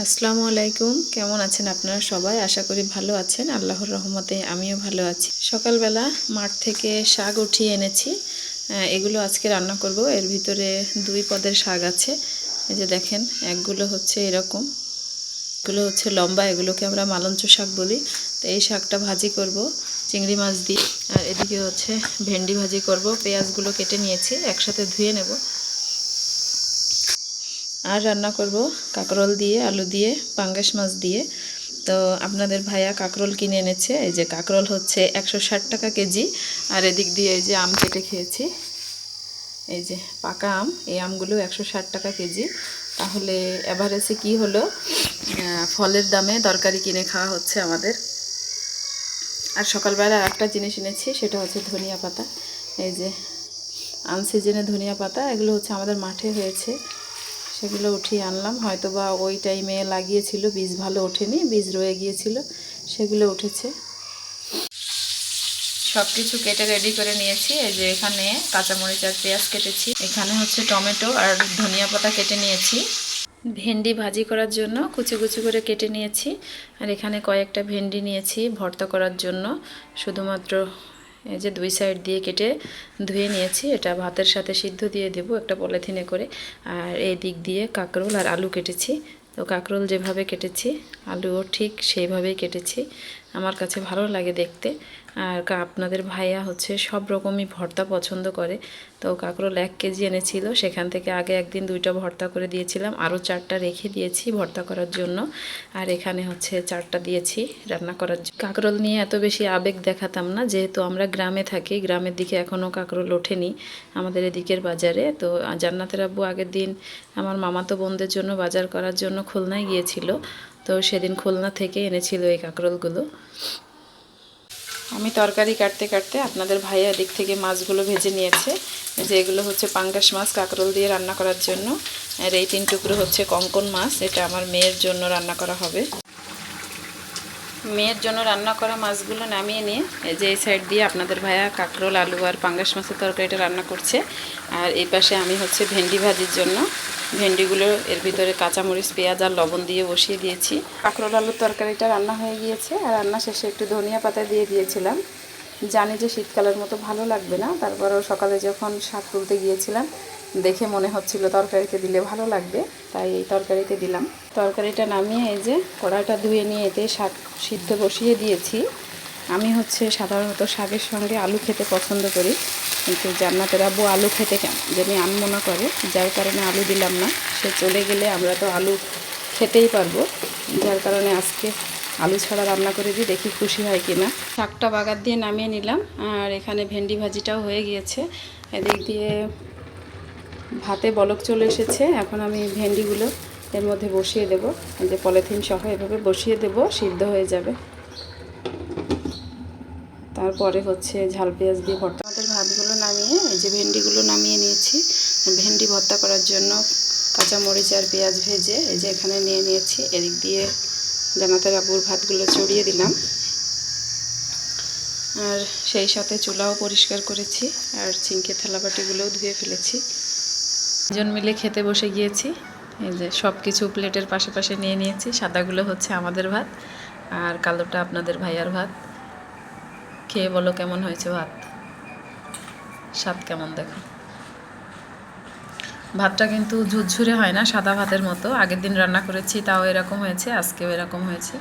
আসসালামু আলাইকুম। কেমন আছেন আপনারা সবাই? আশা করি ভালো আছেন। আল্লাহর রহমতে আমিও ভালো আছি। সকালবেলা মাঠ থেকে শাক উঠিয়ে এনেছি। এগুলো আজকে রান্না করব। এর ভিতরে 2 পদের শাক আছে। এই যে দেখেন, একগুলো হচ্ছে এরকম, এগুলো হচ্ছে লম্বা, এগুলোকে আমরা মালঞ্চ শাক বলি। তো এই শাকটা ভাজি করব চিংড়ি মাছ দিয়ে। আর এদিকে হচ্ছে ভেন্ডি ভাজি করব। পেঁয়াজগুলো কেটে নিয়েছি, একসাথে ধুয়ে নেব। আর রান্না করব কাঁকরোল দিয়ে, আলু দিয়ে, পাঙ্গাস মাছ দিয়ে। তো আপনাদের ভাইয়া কাঁকরোল কিনে এনেছে। এই যে কাঁকরোল হচ্ছে 160 টাকা কেজি। আর এদিক দিয়ে এই যে আম কেটে খেয়েছি, এই যে পাকা আম, এই আমগুলো 160 টাকা কেজি। তাহলে এভারেজে কি হলো, ফলের দামে তরকারি কিনে খাওয়া হচ্ছে আমাদের। আর সকালবেলা আর একটা জিনিস এনেছি, সেটা হচ্ছে ধনিয়া পাতা। এই যে আনসিজনে ধনিয়া পাতা, এগুলো হচ্ছে আমাদের মাঠে হয়েছে, সেগুলো উঠিয়ে আনলাম। হয়তো বা ওই টাইমে লাগিয়েছিল, বীজ ভালো ওঠেনি, বীজ রয়ে গিয়েছিল, সেগুলো উঠেছে। সব কিছু কেটে রেডি করে নিয়েছি। এই যে এখানে কাঁচামরিচ আর পেঁয়াজ কেটেছি, এখানে হচ্ছে টমেটো আর ধনিয়া পাতা কেটে নিয়েছি। ভেন্ডি ভাজি করার জন্য কুচি কুচি করে কেটে নিয়েছি। আর এখানে কয়েকটা ভেন্ডি নিয়েছি ভর্তা করার জন্য, শুধুমাত্র এই যে 2 সাইড দিয়ে কেটে ধুয়ে নিয়েছি। এটা ভাতের সাথে সিদ্ধ দিয়ে দেব একটা পলিথিনে করে। আর এই দিক দিয়ে কাঁকরোল আর আলু কেটেছি। তো কাঁকরোল যেভাবে কেটেছি, আলুও ঠিক সেইভাবেই কেটেছি। আমার কাছে ভালো লাগে দেখতে। আর আপনাদের ভাইয়া হচ্ছে সব রকমই ভর্তা পছন্দ করে। তো কাঁকরোল 1 কেজি এনেছিল, সেখান থেকে আগে একদিন 2টা ভর্তা করে দিয়েছিলাম, আরও 4টা রেখে দিয়েছি ভর্তা করার জন্য। আর এখানে হচ্ছে 4টা দিয়েছি রান্না করার জন্য। কাঁকরোল নিয়ে এত বেশি আবেগ দেখাতাম না, যেহেতু আমরা গ্রামে থাকি। গ্রামের দিকে এখনও কাঁকরোল ওঠেনি আমাদের এদিকের বাজারে। তো জান্নাতের আব্বু আগের দিন আমার মামাতো বোনদের জন্য বাজার করার জন্য খুলনায় গিয়েছিল। তো সেদিন খুলনা থেকে এনেছিল এই কাঁকরোলগুলো। আমি তরকারি কাটতে কাটতে আপনাদের ভাইয়া দিক থেকে মাছগুলো ভেজে নিয়েছে। যে এগুলো হচ্ছে পাঙ্গাস মাছ কাঁকরোল দিয়ে রান্না করার জন্য। আর এই 3 টুকরো হচ্ছে কঙ্কন মাছ, এটা আমার মেয়ের জন্য রান্না করা হবে। মেয়ের জন্য রান্না করা মাছগুলো নামিয়ে নিয়ে এই যে এই সাইড দিয়ে আপনাদের ভাইয়া কাঁকরোল, আলু আর পাঙ্গাস মাছের তরকারিটা রান্না করছে। আর এই পাশে আমি হচ্ছে ভেন্ডি ভাজির জন্য ভেন্ডিগুলো এর ভিতরে কাঁচামরিচ, পেঁয়াজ আর লবণ দিয়ে বসিয়ে দিয়েছি। কাঁকরোল আলুর তরকারিটা রান্না হয়ে গিয়েছে। আর রান্না শেষে একটু ধনিয়া পাতা দিয়ে দিয়েছিলাম। জানি যে শীতকালের মতো ভালো লাগবে না, তারপরেও সকালে যখন শাক তুলতে গিয়েছিলাম দেখে মনে হচ্ছিল তরকারিতে দিলে ভালো লাগবে, তাই এই তরকারিতে দিলাম। তরকারিটা নামিয়ে এই যে কড়াইটা ধুয়ে নিয়ে এতে শাক সিদ্ধ বসিয়ে দিয়েছি। আমি হচ্ছে সাধারণত শাকের সঙ্গে আলু খেতে পছন্দ করি, কিন্তু জান্নাতের আব্বু আলু খেতে যেন আনমনা করে, যার কারণে আলু দিলাম না। সে চলে গেলে আমরা তো আলু খেতেই পারবো, যার কারণে আজকে আলু ছাড়া রান্না করে দিই, দেখি খুশি হয় কি না। শাকটা বাগার দিয়ে নামিয়ে নিলাম। আর এখানে ভেন্ডি ভাজিটাও হয়ে গিয়েছে। এদিক দিয়ে ভাতে বলক চলে এসেছে। এখন আমি ভেন্ডিগুলো এর মধ্যে বসিয়ে দেব, এই যে পলিথিন সহ এভাবে বসিয়ে দেব, সিদ্ধ হয়ে যাবে। তারপরে হচ্ছে ঝাল পেঁয়াজ দিয়ে ভর্তা। আমাদের ভাতগুলো নামিয়ে এই যে ভেন্ডিগুলো নামিয়ে নিয়েছি। ভেন্ডি ভর্তা করার জন্য কাঁচামরিচ আর পেঁয়াজ ভেজে এই যে এখানে নিয়ে নিয়েছি। এদিক দিয়ে জান্নাতের আব্বুর ভাতগুলো চড়িয়ে দিলাম। আর সেই সাথে চুলাও পরিষ্কার করেছি, আর সিঙ্কের থালাবাটিগুলোও ধুয়ে ফেলেছি। 2জন মিলে খেতে বসে গিয়েছি। এই যে সব কিছু প্লেটের পাশে নিয়ে নিয়েছি। সাদাগুলো হচ্ছে আমাদের ভাত, আর কালোটা আপনাদের ভাইয়ার ভাত। খেয়ে বলো কেমন হয়েছে ভাত, স্বাদ কেমন দেখো। ভাতটা কিন্তু ঝুরঝুরে হয় না, সাদা ভাতের মতো। আগের দিন রান্না করেছি তাও এরকম হয়েছে, আজকেও এরকম হয়েছে।